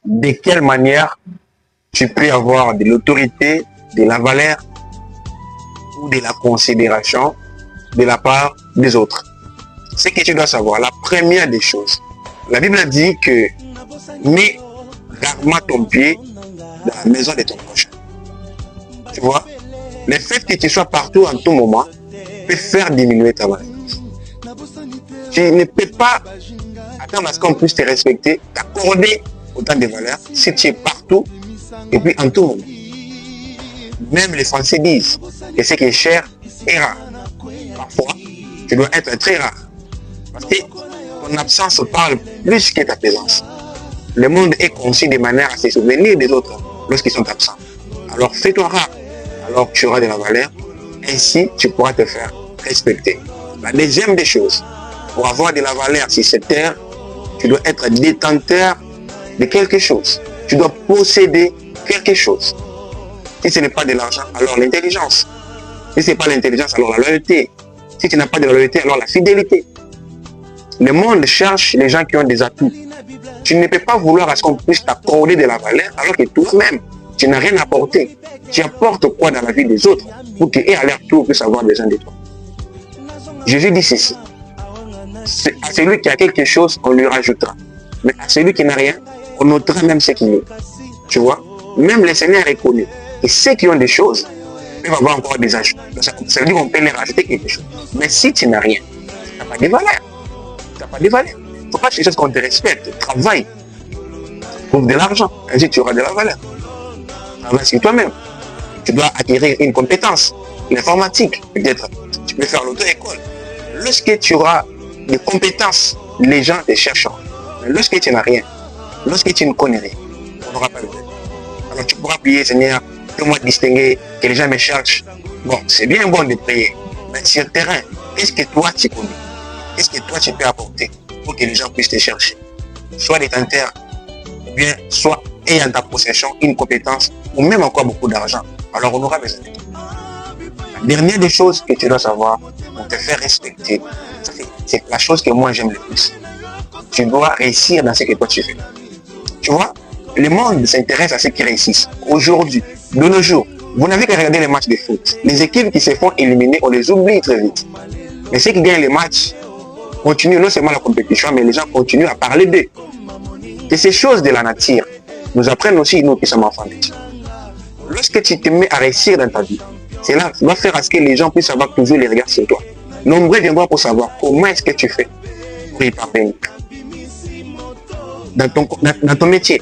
de quelle manière tu peux avoir de l'autorité, de la valeur ou de la considération de la part des autres. Ce que tu dois savoir, la première des choses, la Bible dit que mets rarement ton pied dans la maison de ton prochain. Tu vois, le fait que tu sois partout en tout moment peut faire diminuer ta valeur. Tu ne peux pas attendre à ce qu'on puisse te respecter, t'accorder autant de valeur si tu es partout et puis en tout moment. Même les Français disent que ce qui est cher est rare. Parfois, tu dois être très rare. Parce que ton absence parle plus que ta présence. Le monde est conçu de manière à se souvenir des autres lorsqu'ils sont absents. Alors fais-toi rare. Alors tu auras de la valeur. Ainsi, tu pourras te faire respecter. La deuxième des choses, pour avoir de la valeur sur cette terre, tu dois être détenteur de quelque chose. Tu dois posséder quelque chose. Si ce n'est pas de l'argent, alors l'intelligence. Si ce n'est pas l'intelligence, alors la loyauté. Si tu n'as pas de loyauté, alors la fidélité. Le monde cherche les gens qui ont des atouts. Tu ne peux pas vouloir à ce qu'on puisse t'accorder de la valeur alors que toi-même, tu n'as rien apporté. Tu apportes quoi dans la vie des autres pour qu'eux à leur tour puissent avoir besoin de toi. Jésus dit ceci. À celui qui a quelque chose, on lui rajoutera. Mais à celui qui n'a rien, on notera même ce qu'il est. Tu vois, même le Seigneur est connu. Et ceux qui ont des choses peuvent avoir encore des ajouts. Ça veut dire qu'on peut leur rajouter quelque chose. Mais si tu n'as rien, tu n'as pas de valeur. Tu n'as pas de valeur. Il ne faut pas chercher ce qu'on te respecte. Travaille. Trouve de l'argent. Ainsi, tu auras de la valeur. Travaille sur toi-même. Tu dois acquérir une compétence. L'informatique, peut-être. Tu peux faire l'auto-école. Lorsque tu auras des compétences, les gens te chercheront. Mais lorsque tu n'as rien, lorsque tu ne connais rien, on n'aura pas besoin. Alors tu pourras prier, Seigneur, fais-moi distinguer, que les gens me cherchent. Bon, c'est bien bon de prier, mais sur le terrain, qu'est-ce que toi tu connais? Qu'est-ce que toi tu peux apporter pour que les gens puissent te chercher? Soit détenteur, ou bien soit ayant ta possession une compétence, ou même encore beaucoup d'argent. Alors on aura besoin de toi. La dernière des choses que tu dois savoir pour te faire respecter, c'est la chose que moi j'aime le plus. Tu dois réussir dans ce que toi tu fais. Tu vois, le monde s'intéresse à ceux qui réussissent. Aujourd'hui, de nos jours, vous n'avez qu'à regarder les matchs de foot. Les équipes qui se font éliminer, on les oublie très vite. Mais ceux qui gagnent les matchs continuent non seulement la compétition, mais les gens continuent à parler d'eux. Et ces choses de la nature nous apprennent aussi, nous qui sommes enfants de Dieu. Lorsque tu te mets à réussir dans ta vie, cela va faire à ce que les gens puissent avoir toujours les regards sur toi. Nombreux viendront pour savoir comment est-ce que tu fais pour y parvenir. Dans ton métier,